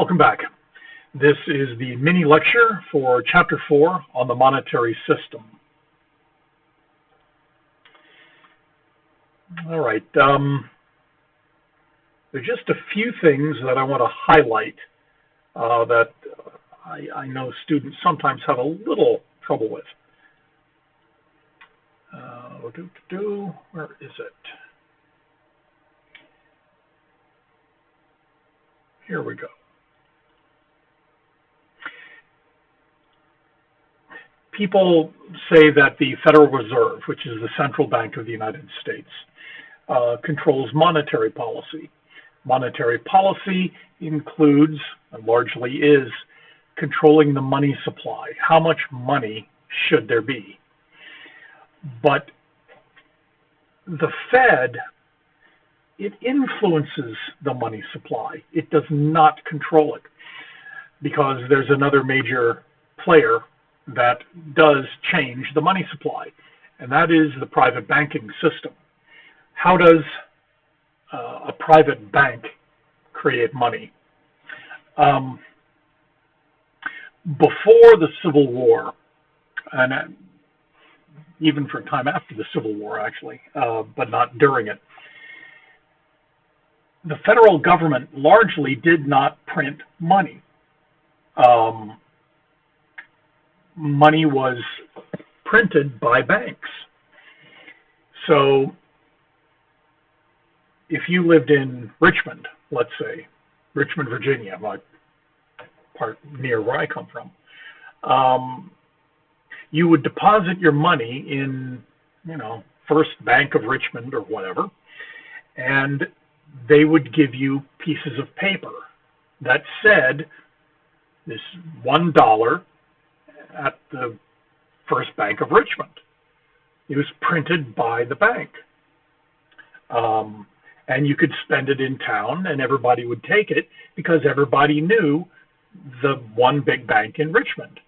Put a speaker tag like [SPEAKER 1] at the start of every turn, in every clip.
[SPEAKER 1] Welcome back. This is the mini lecture for Chapter 4 on the monetary system. All right. There's just a few things that I want to highlight that I know students sometimes have a little trouble with. Where is it? Here we go. People say that the Federal Reserve, which is the central bank of the United States, controls monetary policy. Monetary policy includes, and largely is, controlling the money supply. How much money should there be? But the Fed, it influences the money supply. It does not control it, because there's another major player that does change the money supply, and that is the private banking system. How does a private bank create money? Before the Civil War, and even for time after the Civil War, actually, but not during it, the federal government largely did not print money. Money was printed by banks. So if you lived in Richmond, let's say, Richmond, Virginia, like part near where I come from, you would deposit your money in, First Bank of Richmond or whatever, and they would give you pieces of paper that said this $1 at the First Bank of Richmond. It was printed by the bank. And you could spend it in town and everybody would take it because everybody knew the one big bank in Richmond,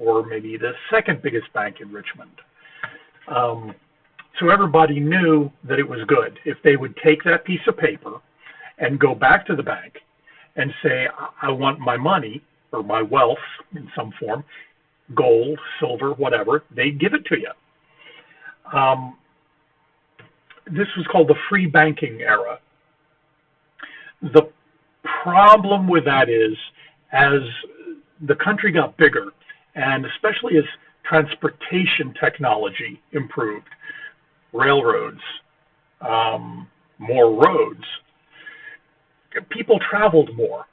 [SPEAKER 1] or maybe the second biggest bank in Richmond. So everybody knew that it was good. If they would take that piece of paper and go back to the bank and say, I want my money or my wealth in some form, gold, silver, whatever, they'd give it to you. This was called the free banking era. The problem with that is, as the country got bigger, and especially as transportation technology improved, railroads, more roads, people traveled more.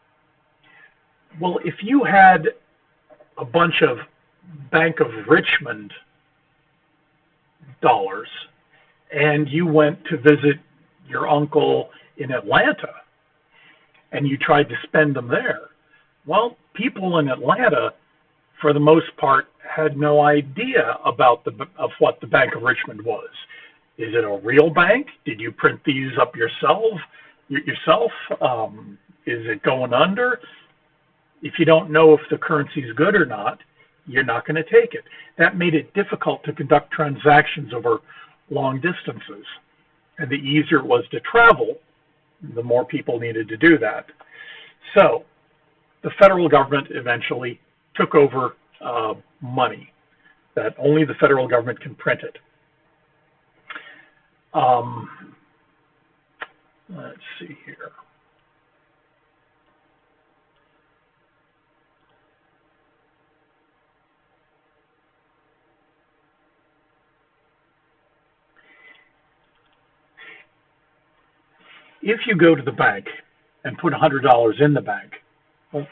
[SPEAKER 1] Well, if you had a bunch of Bank of Richmond dollars and you went to visit your uncle in Atlanta and you tried to spend them there, well, people in Atlanta, for the most part, had no idea about what the Bank of Richmond was. Is it a real bank? Did you print these up yourself? Is it going under? If you don't know if the currency is good or not, you're not going to take it. That made it difficult to conduct transactions over long distances. And the easier it was to travel, the more people needed to do that. So the federal government eventually took over money, that only the federal government can print it. Let's see here. If you go to the bank and put $100 in the bank, well,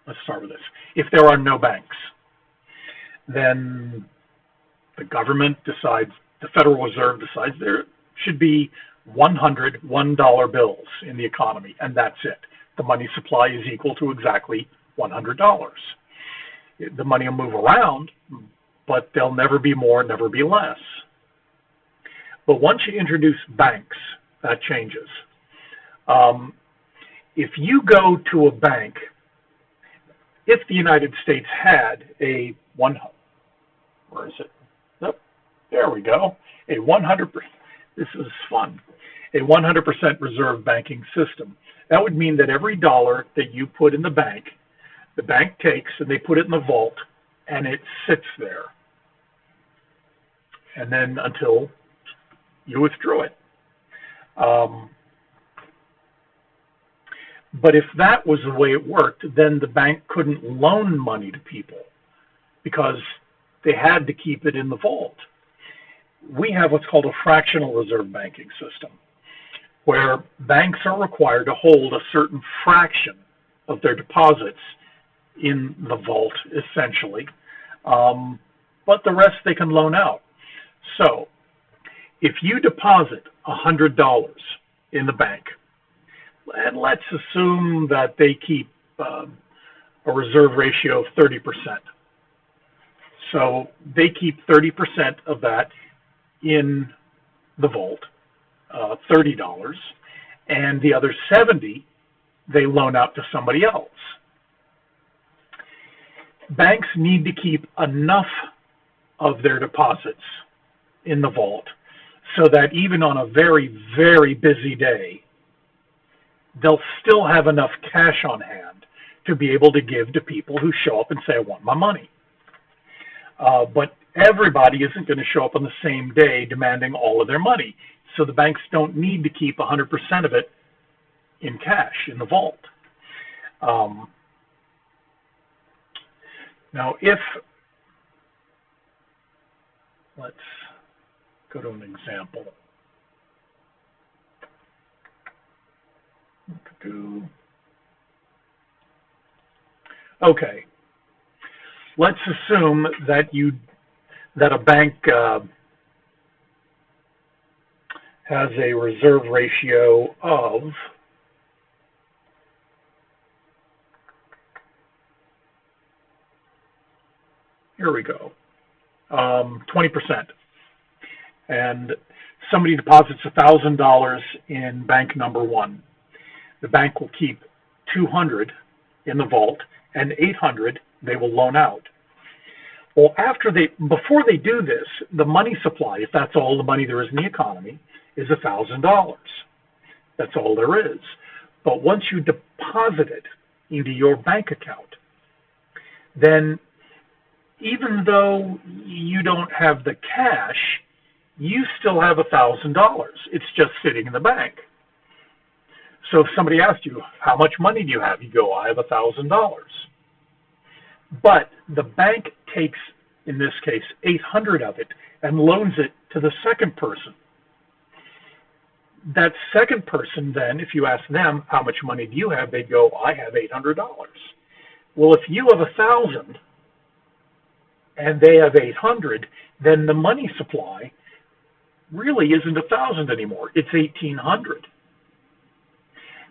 [SPEAKER 1] let's start with this. If there are no banks, then the government decides, the Federal Reserve decides there should be 100 $1 bills in the economy, and that's it. The money supply is equal to exactly $100. The money will move around, but there'll never be more, never be less. But once you introduce banks, that changes. If you go to a bank, if the United States had a where is it? Oh, there we go. A 100%, this is fun, a 100% reserve banking system, That would mean that every dollar that you put in the bank takes and they put it in the vault, and it sits there. And then until you withdrew it. But if that was the way it worked, then the bank couldn't loan money to people because they had to keep it in the vault. We have what's called a fractional reserve banking system, where banks are required to hold a certain fraction of their deposits in the vault, essentially, but the rest they can loan out. So if you deposit $100 in the bank, and let's assume that they keep a reserve ratio of 30%. So they keep 30% of that in the vault, $30, and the other 70 they loan out to somebody else. Banks need to keep enough of their deposits in the vault so that even on a very, very busy day, they'll still have enough cash on hand to be able to give to people who show up and say, I want my money. But everybody isn't going to show up on the same day demanding all of their money. So the banks don't need to keep 100% of it in cash in the vault. Now, let's go to an example. Okay, let's assume that a bank has a reserve ratio of here we go, 20%. And somebody deposits $1,000 in bank number one. The bank will keep 200 in the vault, and 800 they will loan out. Well, before they do this, the money supply, if that's all the money there is in the economy, is $1,000. That's all there is. But once you deposit it into your bank account, then even though you don't have the cash, you still have $1,000. It's just sitting in the bank. So if somebody asked you, how much money do you have? You go, I have $1,000. But the bank takes, in this case, 800 of it and loans it to the second person. That second person then, if you ask them, how much money do you have? They'd go, I have $800. Well, if you have 1,000 and they have 800, then the money supply really isn't 1,000 anymore. It's 1,800.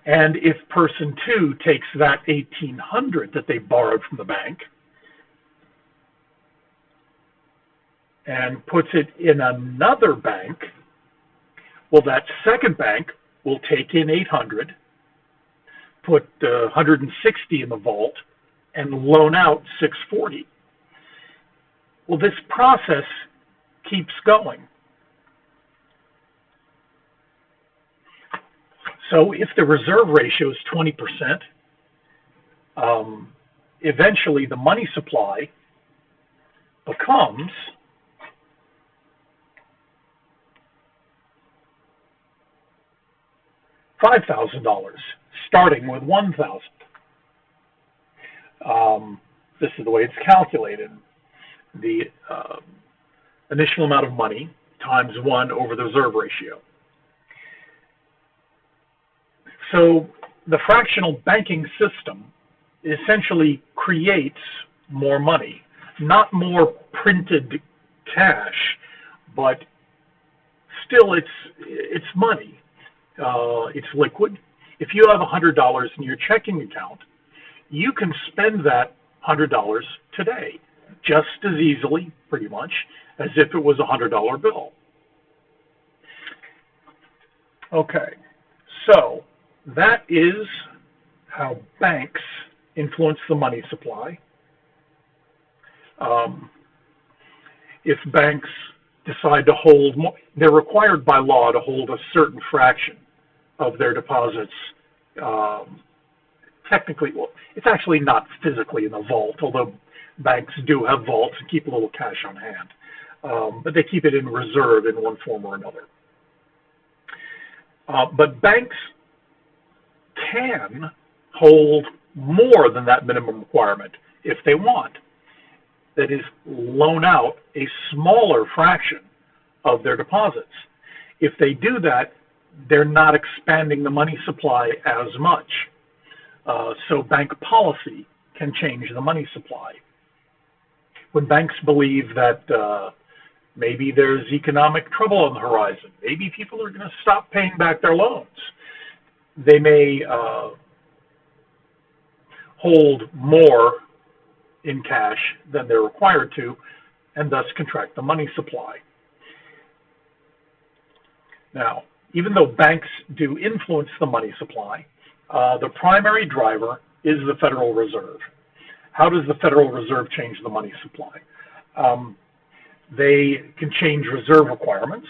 [SPEAKER 1] And if person two takes that 1,800 that they borrowed from the bank and puts it in another bank, well, that second bank will take in 800, put 160 in the vault, and loan out 640. Well, this process keeps going. So if the reserve ratio is 20%, eventually the money supply becomes $5,000, starting with $1,000. This is the way it's calculated. The initial amount of money times 1 over the reserve ratio. So the fractional banking system essentially creates more money, not more printed cash, but still it's money. It's liquid. If you have $100 in your checking account, you can spend that $100 today just as easily, pretty much, as if it was a $100 bill. Okay, so that is how banks influence the money supply. If banks decide to hold more, they're required by law to hold a certain fraction of their deposits technically, well, it's actually not physically in the vault, although banks do have vaults and keep a little cash on hand. But they keep it in reserve in one form or another. But banks can hold more than that minimum requirement if they want. That is, loan out a smaller fraction of their deposits. If they do that, they're not expanding the money supply as much. So bank policy can change the money supply. When banks believe that maybe there's economic trouble on the horizon, maybe people are going to stop paying back their loans, they may hold more in cash than they're required to, and thus contract the money supply. Now, even though banks do influence the money supply, the primary driver is the Federal Reserve. How does the Federal Reserve change the money supply? They can change reserve requirements,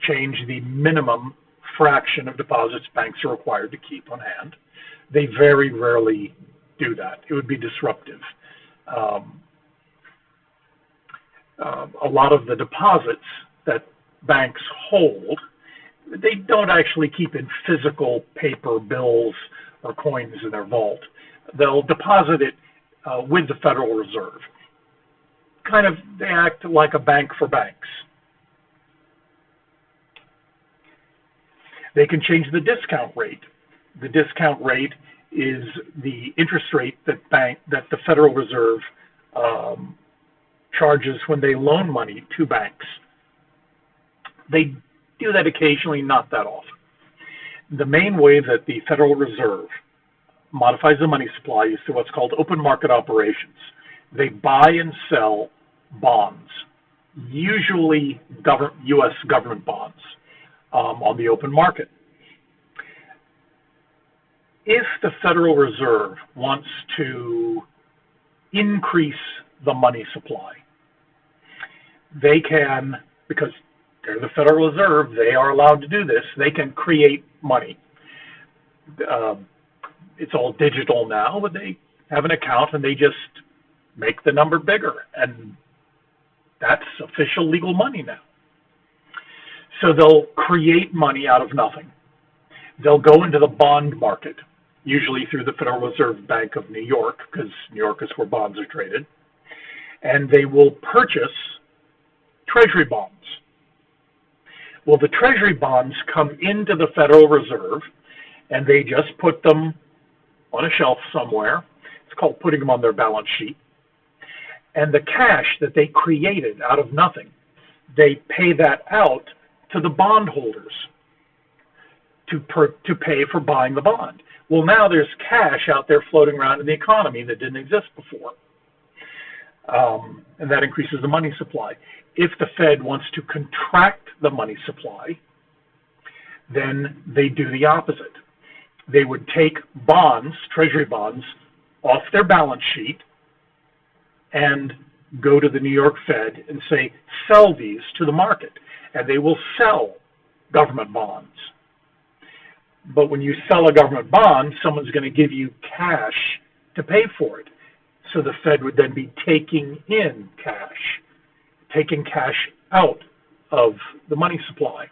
[SPEAKER 1] change the minimum fraction of deposits banks are required to keep on hand. They very rarely do that. It would be disruptive. A lot of the deposits that banks hold, they don't actually keep in physical paper bills or coins in their vault. They'll deposit it with the Federal Reserve. Kind of, they act like a bank for banks. They can change the discount rate. The discount rate is the interest rate that the Federal Reserve charges when they loan money to banks. They do that occasionally, not that often. The main way that the Federal Reserve modifies the money supply is through what's called open market operations. They buy and sell bonds, usually U.S. government bonds, on the open market. If the Federal Reserve wants to increase the money supply, they can, because they're the Federal Reserve, they are allowed to do this, they can create money. It's all digital now, but they have an account and they just make the number bigger, and that's official legal money now. So they'll create money out of nothing. They'll go into the bond market, usually through the Federal Reserve Bank of New York, because New York is where bonds are traded, and they will purchase Treasury bonds. Well, the Treasury bonds come into the Federal Reserve, and they just put them on a shelf somewhere. It's called putting them on their balance sheet. And the cash that they created out of nothing, they pay that out to the bondholders to pay for buying the bond. Well, now there's cash out there floating around in the economy that didn't exist before. And that increases the money supply. If the Fed wants to contract the money supply, then they do the opposite. They would take bonds, Treasury bonds, off their balance sheet and go to the New York Fed and say, sell these to the market. And they will sell government bonds. But when you sell a government bond, someone's going to give you cash to pay for it. So the Fed would then be taking in cash, taking cash out of the money supply.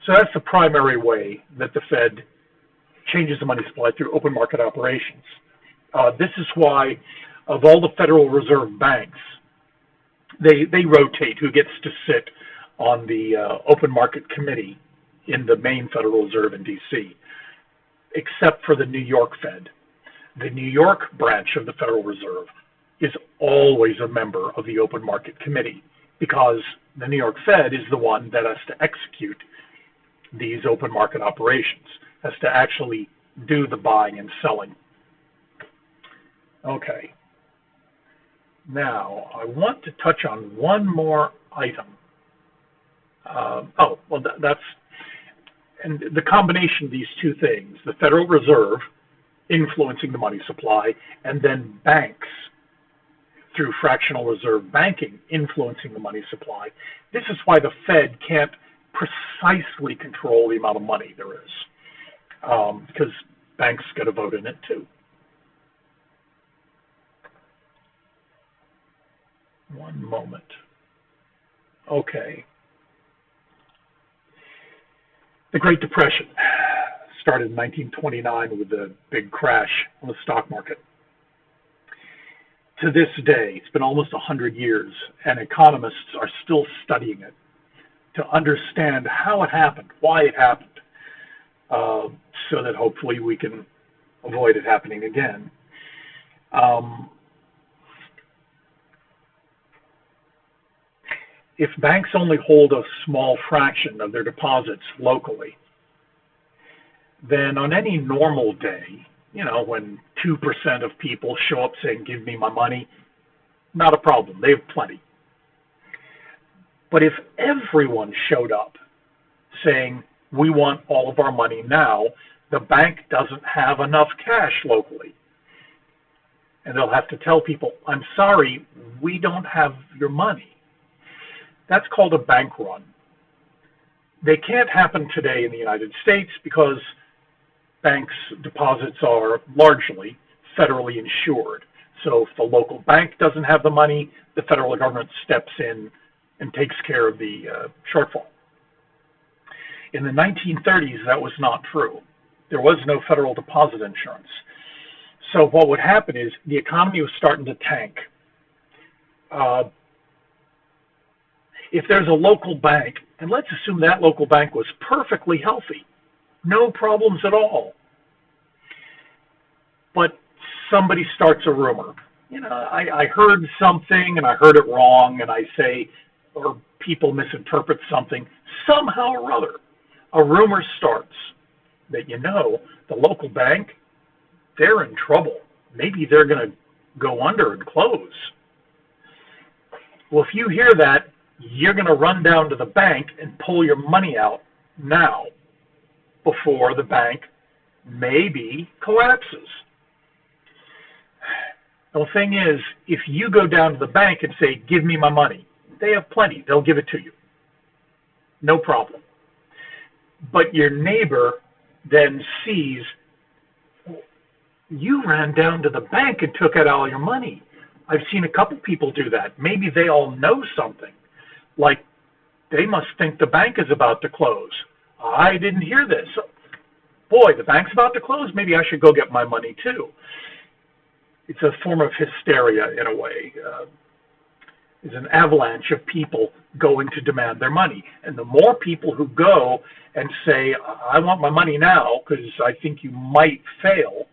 [SPEAKER 1] So that's the primary way that the Fed changes the money supply, through open market operations. This is why, of all the Federal Reserve banks, they rotate who gets to sit on the open market committee in the main Federal Reserve in D.C., except for the New York Fed. The New York branch of the Federal Reserve is always a member of the open market committee, because the New York Fed is the one that has to execute these open market operations, has to actually do the buying and selling. Okay. Now, I want to touch on one more item. And the combination of these two things, the Federal Reserve influencing the money supply, and then banks through fractional reserve banking influencing the money supply. This is why the Fed can't precisely control the amount of money there is, because banks get a vote in it too. One moment. Okay. The Great Depression started in 1929 with the big crash on the stock market. To this day, it's been almost 100 years, and economists are still studying it to understand how it happened, why it happened, so that hopefully we can avoid it happening again. If banks only hold a small fraction of their deposits locally, then on any normal day, when 2% of people show up saying, give me my money, not a problem. They have plenty. But if everyone showed up saying, we want all of our money now, the bank doesn't have enough cash locally. And they'll have to tell people, I'm sorry, we don't have your money. That's called a bank run. They can't happen today in the United States because banks' deposits are largely federally insured. So if the local bank doesn't have the money, the federal government steps in and takes care of the shortfall. In the 1930s, that was not true. There was no federal deposit insurance. So what would happen is the economy was starting to tank. If there's a local bank, and let's assume that local bank was perfectly healthy, no problems at all, but somebody starts a rumor. I heard something and I heard it wrong, and I say, or people misinterpret something, somehow or other, a rumor starts that, the local bank, they're in trouble. Maybe they're going to go under and close. Well, if you hear that, you're going to run down to the bank and pull your money out now before the bank maybe collapses. The thing is, if you go down to the bank and say, give me my money, they have plenty. They'll give it to you. No problem. But your neighbor then sees, you ran down to the bank and took out all your money. I've seen a couple people do that. Maybe they all know something. Like, they must think the bank is about to close. I didn't hear this. Boy, the bank's about to close. Maybe I should go get my money too. It's a form of hysteria in a way. It's an avalanche of people going to demand their money. And the more people who go and say, I want my money now because I think you might fail,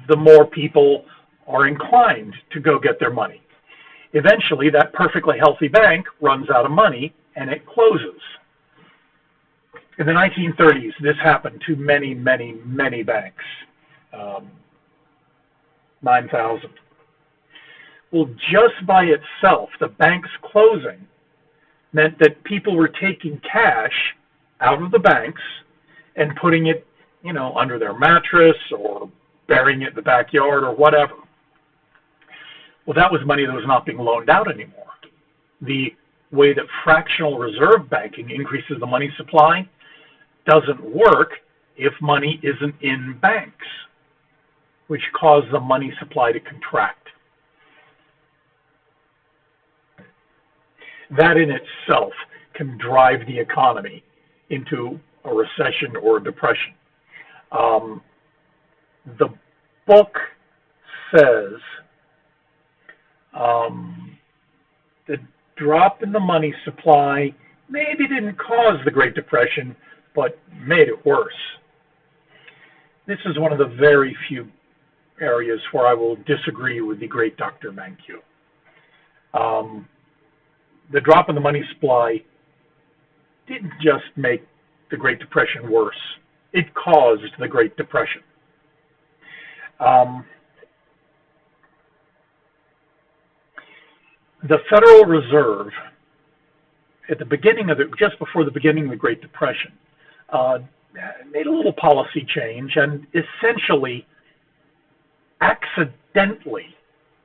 [SPEAKER 1] the more people are inclined to go get their money. Eventually, that perfectly healthy bank runs out of money and it closes. In the 1930s, this happened to many, many, many banks. 9,000. Well, just by itself, the bank's closing meant that people were taking cash out of the banks and putting it, under their mattress or burying it in the backyard or whatever. Well, that was money that was not being loaned out anymore. The way that fractional reserve banking increases the money supply doesn't work if money isn't in banks, which cause the money supply to contract. That in itself can drive the economy into a recession or a depression. The book says the drop in the money supply maybe didn't cause the Great Depression, but made it worse. This is one of the very few areas where I will disagree with the great Dr. Mankiw. The drop in the money supply didn't just make the Great Depression worse. It caused the Great Depression. The Federal Reserve, at the beginning of just before the beginning of the Great Depression, made a little policy change and essentially, accidentally,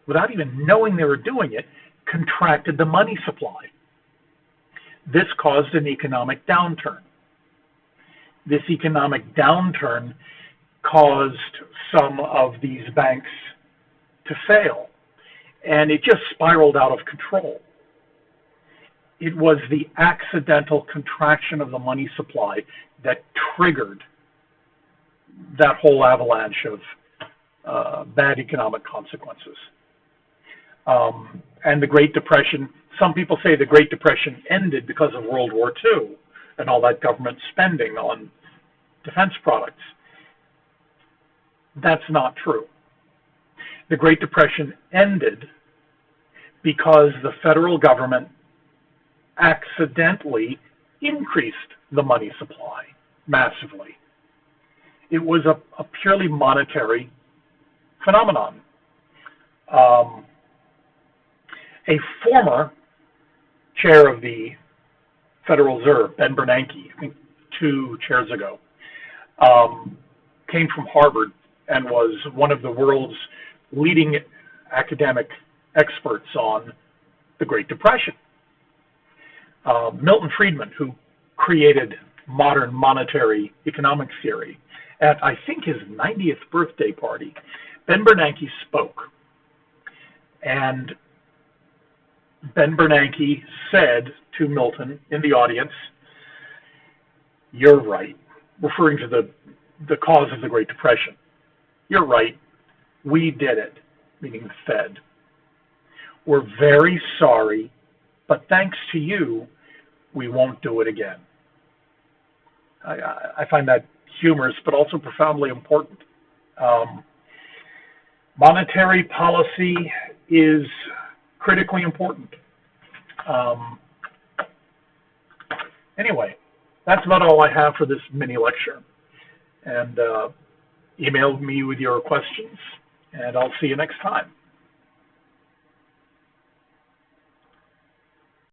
[SPEAKER 1] without even knowing they were doing it, contracted the money supply. This caused an economic downturn. This economic downturn caused some of these banks to fail, and it just spiraled out of control. It was the accidental contraction of the money supply that triggered that whole avalanche of bad economic consequences. And the Great Depression, some people say the Great Depression ended because of World War II and all that government spending on defense products. That's not true. The Great Depression ended because the federal government accidentally increased the money supply massively. It was a purely monetary phenomenon. A former chair of the Federal Reserve, Ben Bernanke, I think 2 chairs ago, came from Harvard and was one of the world's leading academic experts on the Great Depression. Milton Friedman, who created modern monetary economic theory, at I think his 90th birthday party, Ben Bernanke spoke. And Ben Bernanke said to Milton in the audience, "You're right," referring to the cause of the Great Depression. "You're right. We did it," meaning the Fed. "We're very sorry, but thanks to you, we won't do it again." I find that humorous, but also profoundly important. Monetary policy is critically important. Anyway, that's about all I have for this mini lecture. And email me with your questions, and I'll see you next time.